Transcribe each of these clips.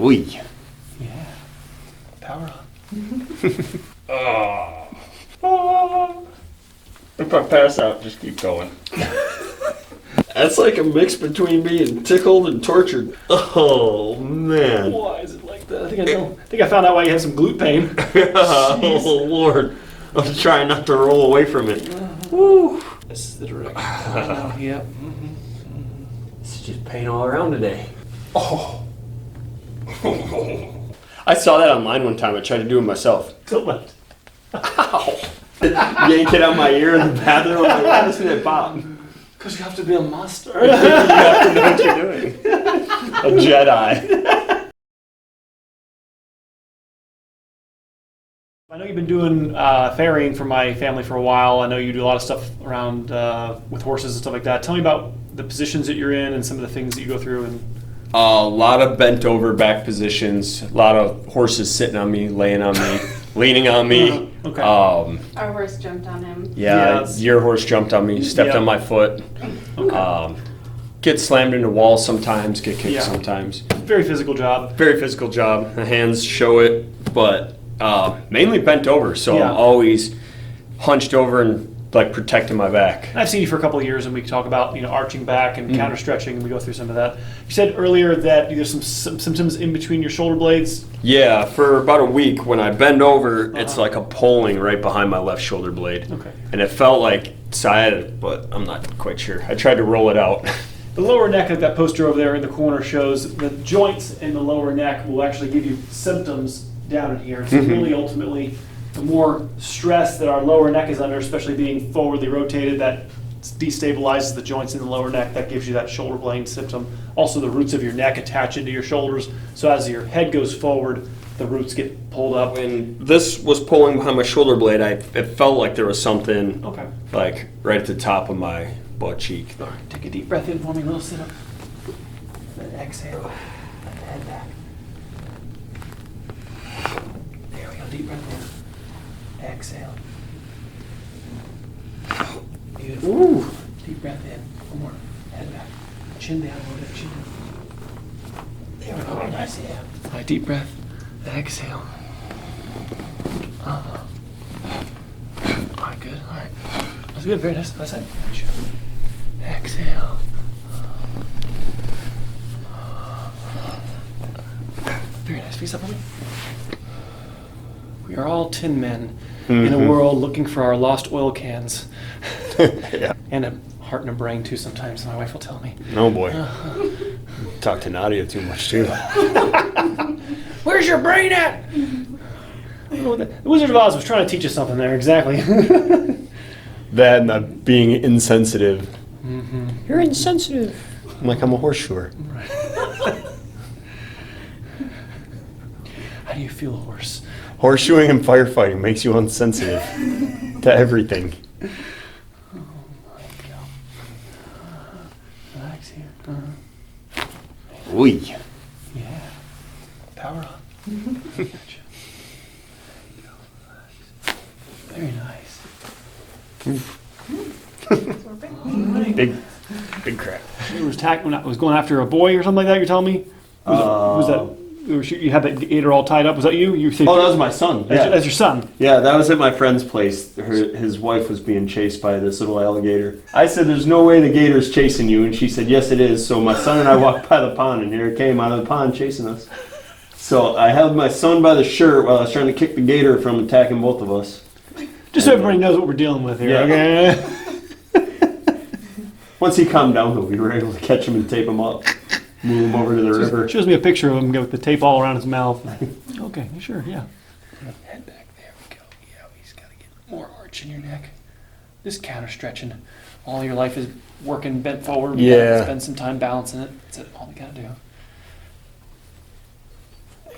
Ooh. Yeah. Power on. If I pass out, just keep going. That's like a mix between being tickled and tortured. Oh, man. Why is it like that? I think I know. I think I found out why you had some glute pain. Oh, Lord. I'm trying not to roll away from it. Woo. This is the direction. Yep. It's just pain all around today. Oh. I saw that online one time. I tried to do it myself. Tilt left. Ow. Yanked it out my ear in the bathroom. I'm like, why doesn't it pop? Because you have to be a master. You have to know what you're doing. A Jedi. I know you've been doing ferrying for my family for a while. I know you do a lot of stuff around with horses and stuff like that. Tell me about the positions that you're in and some of the things that you go through. And A lot of bent over back positions. A lot of horses sitting on me, laying on me, leaning on me. Okay. Our horse jumped on him. Yeah, Yeah. your horse jumped on me, stepped on my foot. Okay. Get slammed into walls sometimes, get kicked Yeah. sometimes. Very physical job. Very physical job. The hands show it, but mainly bent over. So Yeah. I'm always hunched over and like protecting my back. I've seen you for a couple of years, and we talk about arching back and counter stretching, and we go through some of that. You said earlier that there's some symptoms in between your shoulder blades. Yeah, for about a week when I bend over, it's like a pulling right behind my left shoulder blade. Okay. And it felt like sciatic, but I'm not quite sure. I tried to roll it out. The lower neck, like that poster over there in the corner, shows the joints in the lower neck will actually give you symptoms down in here. So really, ultimately, the more stress that our lower neck is under, especially being forwardly rotated, that destabilizes the joints in the lower neck. That gives you that shoulder blade symptom. Also, the roots of your neck attach into your shoulders. So as your head goes forward, the roots get pulled up. When this was pulling behind my shoulder blade, it felt like there was something Okay. like right at the top of my butt cheek. All right, take a deep breath in for me, a little sit up. Then exhale. Let the head back. There we go, deep breath in. Exhale. Beautiful. Ooh. Deep breath in. One more. Head back. Chin down a little bit. Chin down. There we go. Nice. Yeah. All right, deep breath. Exhale. All right, good. All right. That's good. Very nice. Nice side. Exhale. Very nice. Face up for me. We are all tin men in a world looking for our lost oil cans. Yeah. And a heart and a brain too sometimes, my wife will tell me. Oh boy. Talk to Nadia too much too. Where's your brain at? The Wizard of Oz was trying to teach us something there, exactly. That and being insensitive. Mm-hmm. You're insensitive. I'm like, I'm a horseshoer. How do you feel, horse? Horseshoeing and firefighting makes you insensitive to everything. Oh my God. Relax here. Ooh. Yeah. Power on. Gotcha. Very nice. Big crap. It was when I was going after a boy or something like that. You're telling me? Was that? You had that gator all tied up. Was that you? Oh, that was my son. That's your son. Yeah, that was at my friend's place. His wife was being chased by this little alligator. I said, there's no way the gator's chasing you. And she said, yes, it is. So my son and I walked by the pond, and here it came out of the pond chasing us. So I held my son by the shirt while I was trying to kick the gator from attacking both of us. Just so everybody knows what we're dealing with here. Yeah. Okay. Once he calmed down, though, we were able to catch him and tape him up. Move him over to the river. Shows me a picture of him with the tape all around his mouth. Okay, sure, yeah. Head back, there we go. Yeah, he's got to get more arch in your neck. Just counter stretching. All your life is working bent forward. We gotta spend some time balancing it. That's it. All we gotta do. There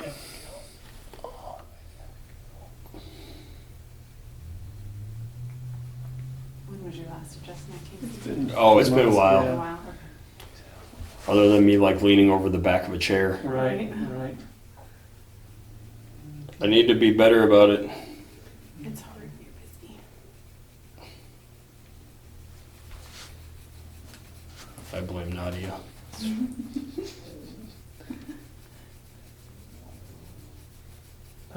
we go. Oh. When was your last adjustment? It's been a while. A while. Other than me like leaning over the back of a chair. Right. I need to be better about it. It's hard. You're busy. I blame Nadia.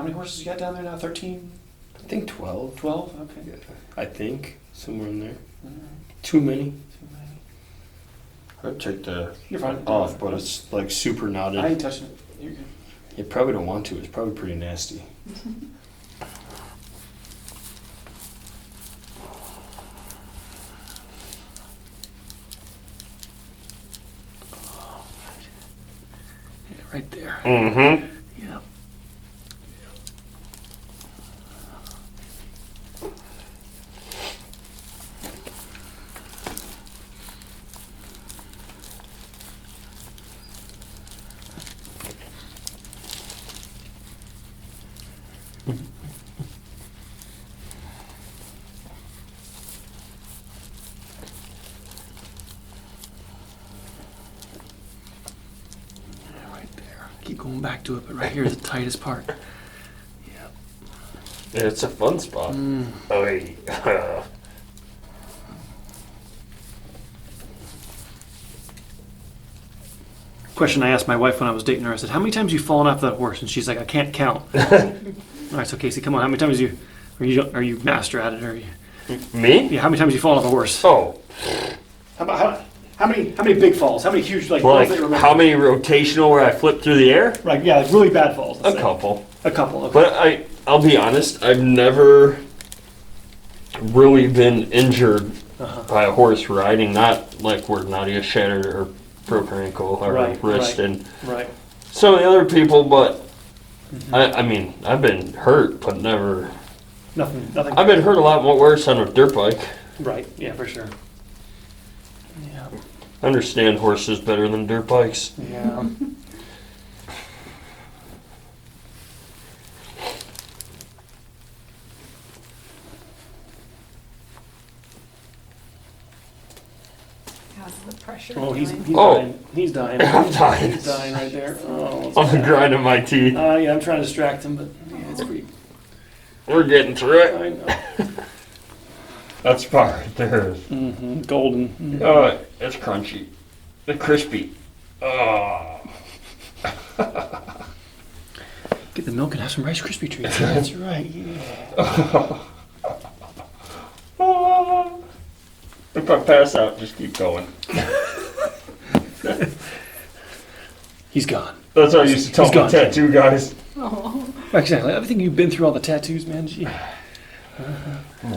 many horses you got down there now? 13? I think 12. 12? Okay. I think somewhere in there. All right. Too many. Too many. I'd check the You're fine. off, but it's like super knotted. I ain't touching it. You're good. You probably don't want to. It's probably pretty nasty. Yeah, right there. Mm-hmm. Yeah. Right there. Keep going back to it, but right here is the tightest part. Yeah. Yeah, it's a fun spot. Oy. Question I asked my wife when I was dating her, I said, how many times have you fallen off that horse? And she's like, I can't count. All right, so Casey, come on. How many times are you master at it? Or Me? yeah, how many times you fall off a horse? Oh, How many big falls? How many huge falls that you remember? how many rotational where I flip through the air? Like really bad falls. A let's say. couple. A couple. Okay. But I'll be honest, I've never really been injured by a horse riding, not like where Nadia shattered or broke her ankle or Right, her wrist right. and Right. some of the other people, but I mean, I've been hurt, but never. Nothing. I've been hurt a lot more worse on a dirt bike. Right. Yeah, for sure. Yeah. I understand horses better than dirt bikes. Yeah. How's the pressure Oh, he's doing? dying. He's dying. I'm dying. He's dying right there. Oh, it's I'm bad. grinding my teeth. Yeah, I'm trying to distract him, but yeah, it's pretty. We're getting through it. I know. That's far right there. Mm-hmm. Golden. Mhm. Oh, it's crunchy. It's crispy. Oh. Get the milk and have some Rice Krispie treats. That's right. Yeah. If I pass out, just keep going. He's gone. That's what I used to tell He's my gone. tattoo guys. Oh. Exactly. I think you've been through all the tattoos, man. Gee.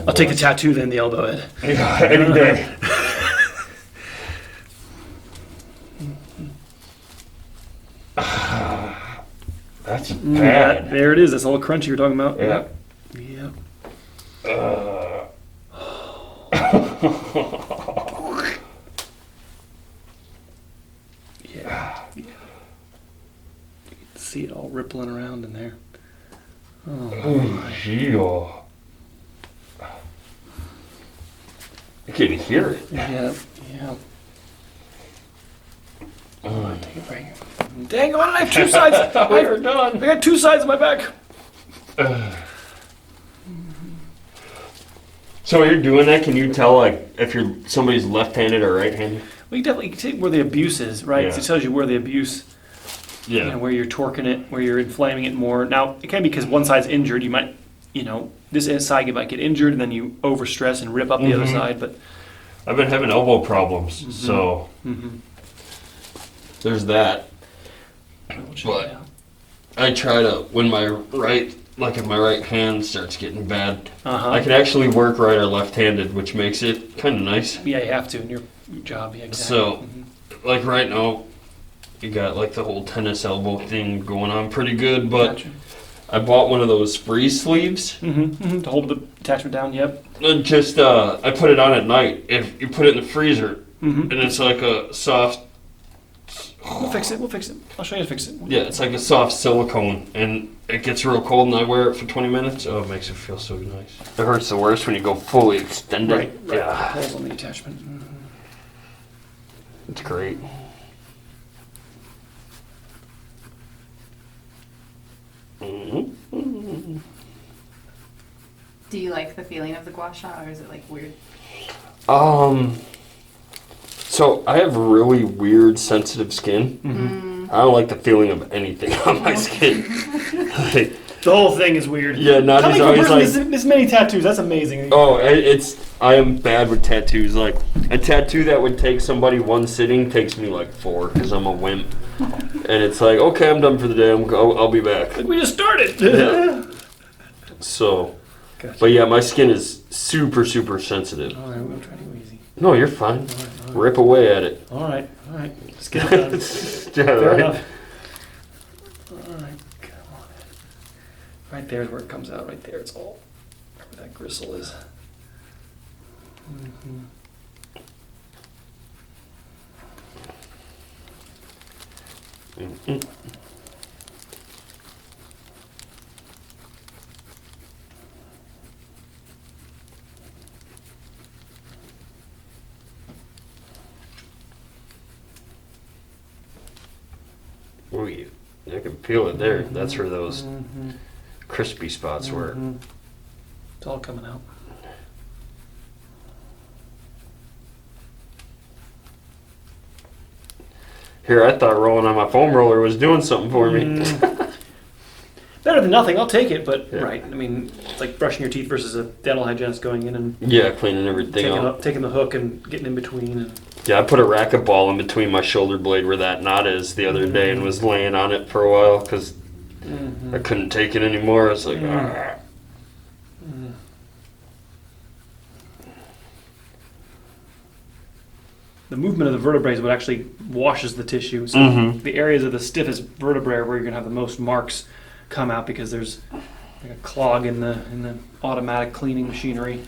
I'll take the tattoo then the elbow, Ed. Yeah, any day. That's bad. There it is. That's all the crunchy you're talking about. Yeah. Yep. Yeah. You can see it all rippling around in there. Oh, gee. I can hear it. Yeah. Yeah. Take a break. Dang on, I have two sides. We're done. I got two sides of my back. So when you're doing that, can you tell like if you're somebody's left-handed or right-handed? Well, you definitely can see where the abuse is, right? Yeah. It tells you where the abuse, Yeah. you know, where you're torquing it, where you're inflaming it more. Now, it can be because one side's injured. You might, you know, this side might get injured, and then you overstress and rip up the other side. But I've been having elbow problems, so there's that. we'll check But- it out. I try to when my right, like if my right hand starts getting bad, Uh-huh. I can actually work right or left-handed, which makes it kind of nice. Yeah, you have to in your job. Yeah, exactly. So, like right now, you got like the whole tennis elbow thing going on pretty good, but Gotcha. I bought one of those freeze sleeves. To hold the attachment down. Yep. And just I put it on at night. If you put it in the freezer, and it's like a soft. We'll fix it. We'll fix it. I'll show you how to fix it. Yeah, it's like a soft silicone, and it gets real cold, and I wear it for 20 minutes. Oh, it makes it feel so nice. It hurts the worst when you go fully extended. Right. Yeah, Pulls on the attachment. it's great. Do you like the feeling of the gua sha, or is it like weird? So I have really weird, sensitive skin. I don't like the feeling of anything on my skin. Like, The whole thing is weird. Yeah, not Coming just from a always person like. this many tattoos, that's amazing. Oh, I am bad with tattoos. Like a tattoo that would take somebody one sitting takes me like 4 because I'm a wimp. And it's like, okay, I'm done for the day. I'll be back. Like we just started. Yeah. So, Gotcha. but yeah, my skin is super, super sensitive. All right, we'll try to go easy. No, you're fine. All right. Rip away at it. All right. Let's get it done. Yeah, Fair right? enough. All right, come on. Right there's where it comes out. Right there, it's all where that gristle is. Mm-hmm. Mm-mm. Oh, I can feel it there. That's where those crispy spots were. It's all coming out. Here, I thought rolling on my foam roller was doing something for me. Better than nothing. I'll take it, but Yeah. right. I mean, it's like brushing your teeth versus a dental hygienist going in and Yeah, cleaning everything up. taking the hook and getting in between. And Yeah, I put a racquetball in between my shoulder blade where that knot is the other day and was laying on it for a while because I couldn't take it anymore. I was like, ah. the movement of the vertebrae is what actually washes the tissue. So the areas of the stiffest vertebrae are where you're gonna have the most marks come out because there's like a clog in the automatic cleaning machinery.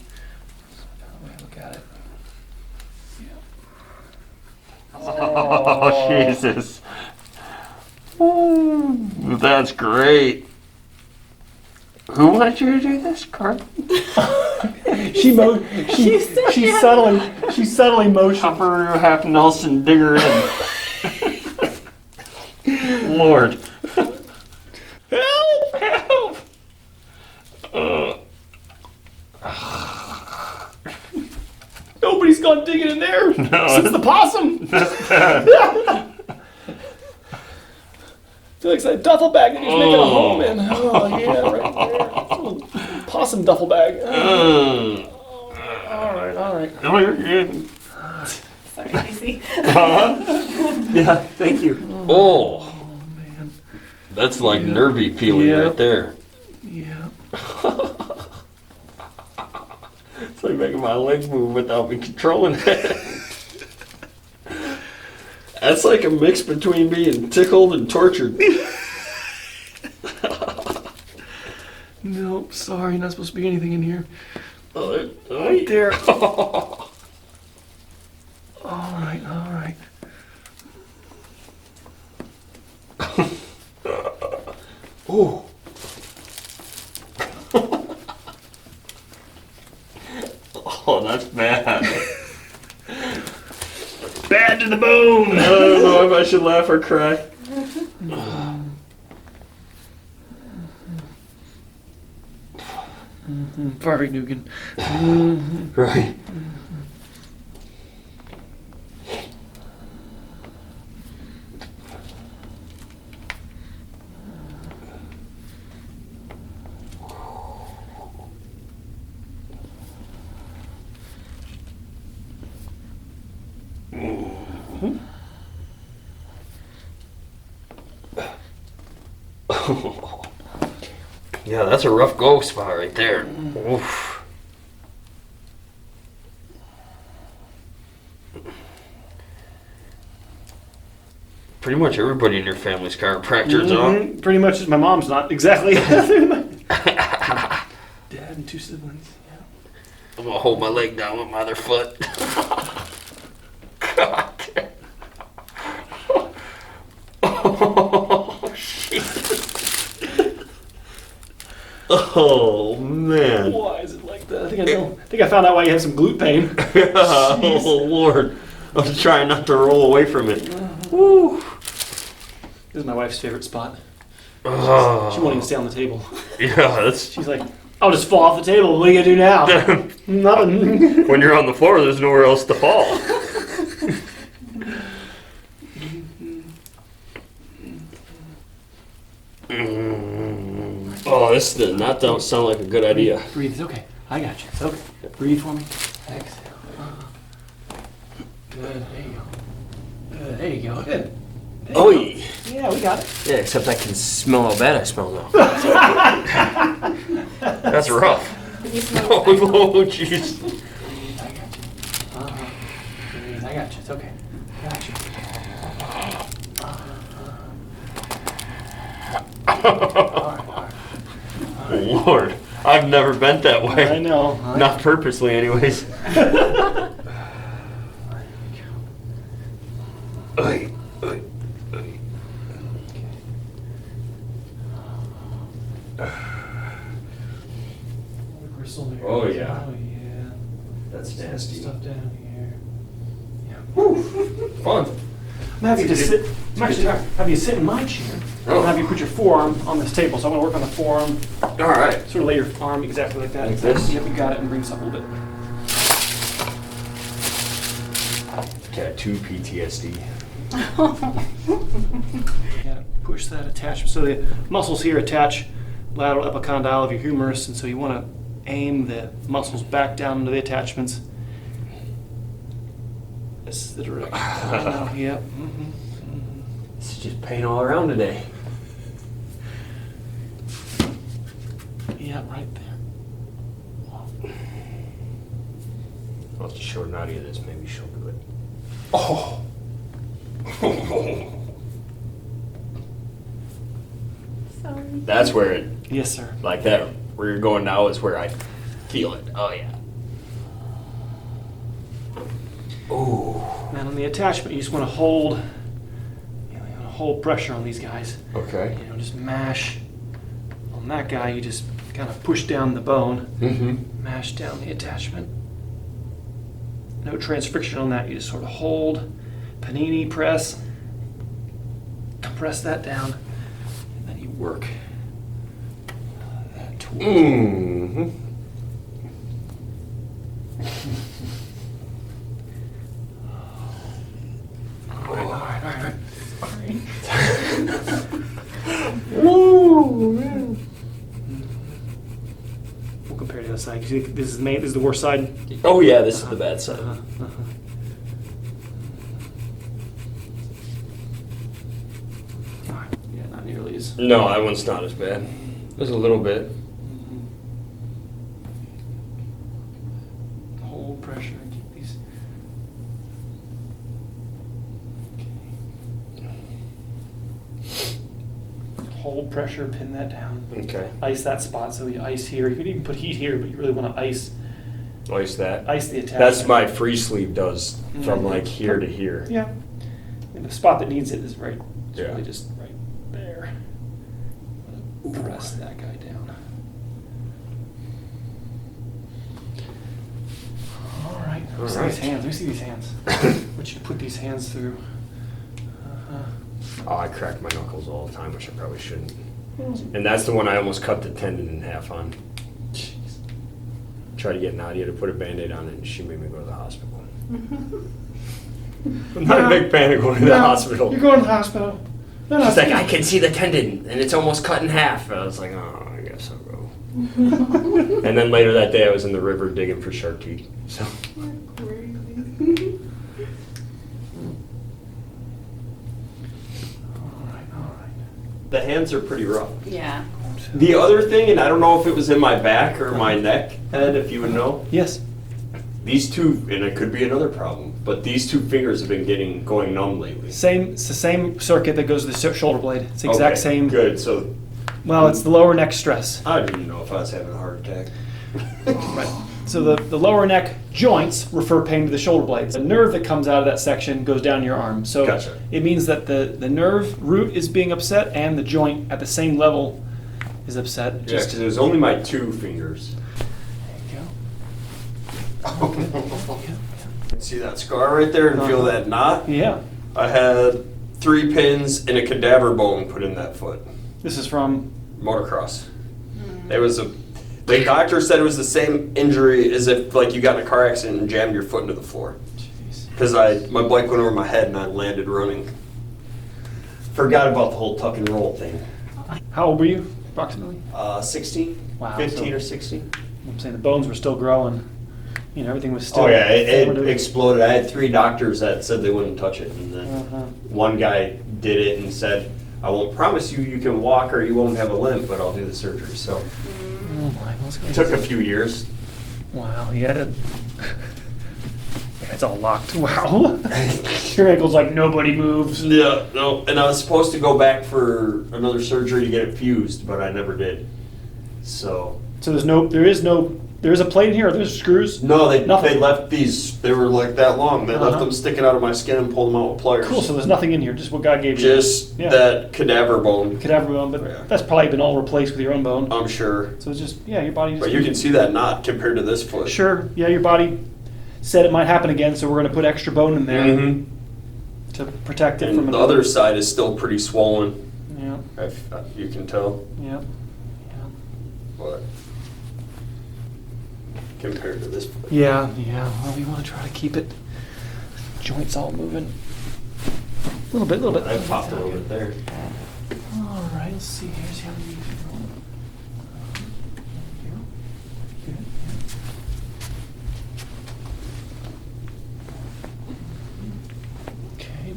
Look at it. Oh, Jesus. Ooh, that's great. Who wanted you to do this, Carl? She subtly motioned. Upper half Nelson digger in. Lord. Help! Nobody's gone digging in there since the possum. That's bad. Felix, that duffel bag that he's making a home in. Oh yeah, right there. Possum duffel bag. All right. Oh, you're good. Sorry, Casey. Yeah, thank you. Oh, Man. that's like nervy feeling Yeah. right there. Yeah. It's like making my legs move without me controlling it. That's like a mix between being tickled and tortured. Nope. Sorry, not supposed to be anything in here. Right there. All right. Oh. Oh, that's bad. Bad to the bone. I don't know if I should laugh or cry. Perfect, Nugan. Right. Yeah, that's a rough go spot right there. Oof. Pretty much everybody in your family's chiropractors, huh? Pretty much. My mom's not exactly. Dad and 2 siblings. Yeah. I'm gonna hold my leg down with my other foot. God. Oh, shit. Oh, man. Why is it like that? I think I know. I think I found out why you have some glute pain. Oh, Lord. I'm trying not to roll away from it. Woo. This is my wife's favorite spot. Oh. She won't even stay on the table. Yeah, that's... She's like, I'll just fall off the table. What are you gonna do now? Nothing. When you're on the floor, there's nowhere else to fall. Oh, this does not sound like a good idea. Breathe. It's okay. I got you. It's okay. Breathe for me. Exhale. Good. There you go. Good. There you go. Good. There you Oh, go. Yeah, we got it. yeah, except I can smell how bad I smell now. That's rough. You smell Oh, jeez. Breathe. I got you. Breathe. I got you. It's okay. I got you. Lord, I've never bent that way. I know. Not purposely, anyways. Oy, oy, oy. Oh, yeah. Oh, yeah. That's nasty. Stuff down here. Fun. I'm happy to sit. I'm actually have you sit in my chair. Oh. And have you put your forearm on this table. So I'm going to work on the forearm. All right. Sort of lay your arm exactly like that. Like this? Yep, you got it, and bring this up a little bit. Tattoo PTSD. You gotta push that attachment. So the muscles here attach lateral epicondyle of your humerus, and so you want to aim the muscles back down into the attachments. This is the direction. Yep. This is just pain all around today. Yeah, right there. I'll have to show Nadia this. Maybe she'll do it. Oh. Sorry. That's where it, Yes, sir. like that, where you're going now is where I feel it. Oh, yeah. Oh. And on the attachment, you just want to hold. You want to hold pressure on these guys. Okay. You know, just mash on that guy. You just kind of push down the bone, Mm-hmm. mash down the attachment. No transfriction on that. You just sort of hold, panini press, compress that down, and then you work that towards. Mm-hmm. All right. Woo, man. We'll compare to the other side. You see, this is this is the worst side. Oh, yeah, this is the bad side. All right. Yeah, not nearly as. No, that one's not as bad. There's a little bit. Hold pressure and keep these. Hold pressure, pin that down. Okay. Ice that spot. So you ice here. You can even put heat here, but you really want to ice Ice that. the attachment. That's my free sleeve does from Mhm. like here to here. Yeah. And the spot that needs it is right. It's Yeah. really just right there. Press that guy down. All right. Let me see these hands. Let me see these hands. What you put these hands through. Oh, I crack my knuckles all the time, which I probably shouldn't. And that's the one I almost cut the tendon in half on. Jeez. Tried to get Nadia to put a Band-Aid on it, and she made me go to the hospital. I'm not a big fan of going to the hospital. You're going to the hospital. No, She's like, I can see the tendon, and it's almost cut in half. I was like, oh, I guess I'll go. And then later that day, I was in the river digging for shark teeth. So. All right. The hands are pretty rough. Yeah. The other thing, and I don't know if it was in my back or my neck, Ed, if you would know, Yes. these two, and it could be another problem, but these two fingers have been going numb lately. It's the same circuit that goes to the shoulder blade. It's the exact Okay, same. Good, so Well, it's the lower neck stress. I didn't know if I was having a heart attack. Right. So the lower neck joints refer pain to the shoulder blades. The nerve that comes out of that section goes down your arm. So Gotcha. it means that the nerve root is being upset and the joint at the same level is upset. Yeah, because it was only my two fingers. There See that scar right there and feel that knot? you go. Yeah. I had 3 pins and a cadaver bone put in that foot. This is from. Motocross. It was the doctor said it was the same injury as if like you got in a car accident and jammed your foot into the floor. Jeez. Because my bike went over my head and I landed running. Forgot about the whole tuck and roll thing. How old were you? approximately? 16, Wow, 15 so- or 16. I'm saying the bones were still growing. You know, everything was still. Oh yeah, it formative. exploded. I had 3 doctors that said they wouldn't touch it, and then Uh-huh. one guy did it and said, "I won't promise you can walk or you won't have a limp, but I'll do the surgery." So Oh my, that's it crazy. took a few years. Wow, yeah. It's all locked. Wow. Your ankle's like nobody moves. Yeah, no, and I was supposed to go back for another surgery to get it fused, but I never did. So So there is a plate in here, or there's screws? no, they Nothing. left these. They were like that long. They left Uh-huh. them sticking out of my skin and pulled them out with pliers. Cool, so there's nothing in here, just what God gave you. Just Yeah. that cadaver bone. Cadaver bone, but Yeah. that's probably been all replaced with your own bone. I'm sure. So it's just, yeah, your body just. But you can see that knot compared to this foot. Sure, yeah, your body said it might happen again, so we're going to put extra bone in there Mhm. to protect it from And the other side is still pretty swollen. Yeah, You can tell. yeah. But compared to this foot. Yeah, yeah. Well, we want to try to keep it joints all moving. A little bit. I popped a little bit there. All right, let's see. Here's how we Good. Okay.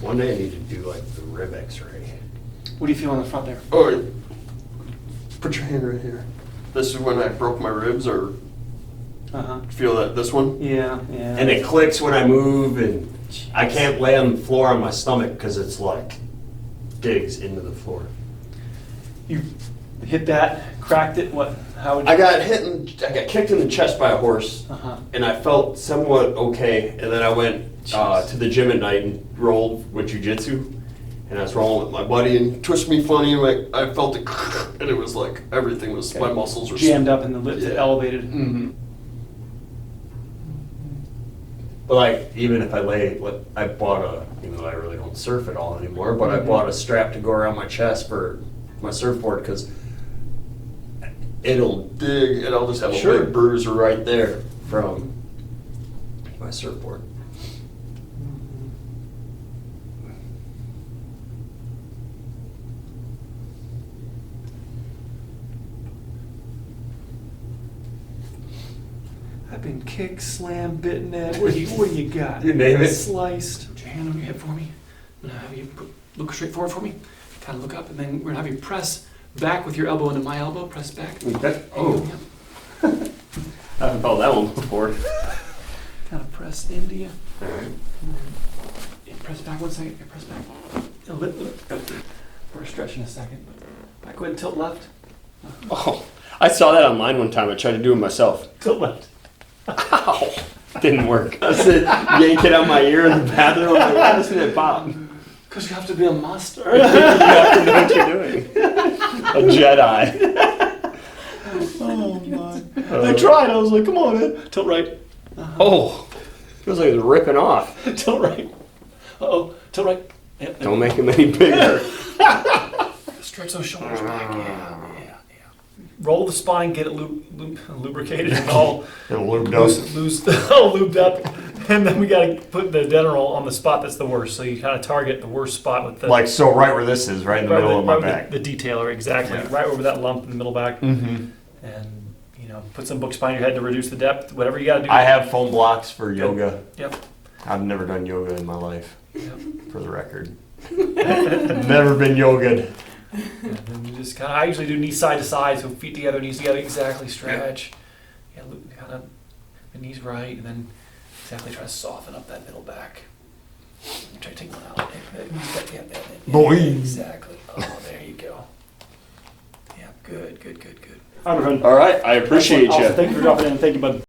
One day I need to do like the rib x-ray. What do you feel on the front there? Oh, put your hand right here. This is when I broke my ribs, or Uh-huh. feel that this one? Yeah, yeah. And it clicks when I move, and I can't lay on the floor on my stomach because it's like digs into the floor. You hit that, cracked it. What? How would you? I got kicked in the chest by a horse, Uh-huh. and I felt somewhat okay. And then I went to the gym at night and rolled with jujitsu. And I was rolling with my buddy and twisted me funny, and like I felt it, and it was like everything was my muscles were jammed up and the lips Yeah. elevated. Mm-hmm. But like, even if I I bought even though I really don't surf at all anymore, but I bought a strap to go around my chest for my surfboard because it'll dig, and I'll just have a Sure. big bruise right there from my surfboard. I've been kicked, slammed, bitten at. What do you got? You name it. Sliced. Put your hand on your hip for me. I'm gonna have you look straight forward for me. Kind of look up, and then we're gonna have you press back with your elbow into my elbow. Press back. Okay. Oh. I haven't felt that one before. Kind of press into you. All right. Yeah, press back 1 second. Yeah, press back. A little bit. We're stretching a second. Back. Go ahead and tilt left. Oh, I saw that online one time. I tried to do it myself. Tilt left. Ow! Didn't work. I said, yank it out my ear in the bathroom. I'm like, why doesn't it pop? Because you have to be a master. You have to know what you're doing. A Jedi. Oh my! I tried. I was like, come on, man. Tilt right. Oh, feels like it's ripping off. Tilt right. Uh-oh. Tilt right. Yep. Don't make them any bigger. Stretch those shoulders back. Yeah. Roll the spine, get it lubricated and all loose, all lubed up, and then we got to put the Denerol on the spot that's the worst. So you kind of target the worst spot with the Like so, right where this is, right in the middle of my right back. with the detailer, exactly, Yeah. right over that lump in the middle back, Mm-hmm. and put some books behind your head to reduce the depth. Whatever you got to do. I have foam blocks for yoga. Yep. I've never done yoga in my life, Yep. for the record. Never been yoga'd. And then you just kind of, I usually do knees side to side, so feet together, knees together, exactly stretch. Yeah, loop, kind of, the knees right, and then exactly try to soften up that middle back. Try to take one out. Yeah, Boy. exactly. Oh, there you go. Yeah, good. All right, I appreciate you. Thank you for dropping in. Thank you, bud.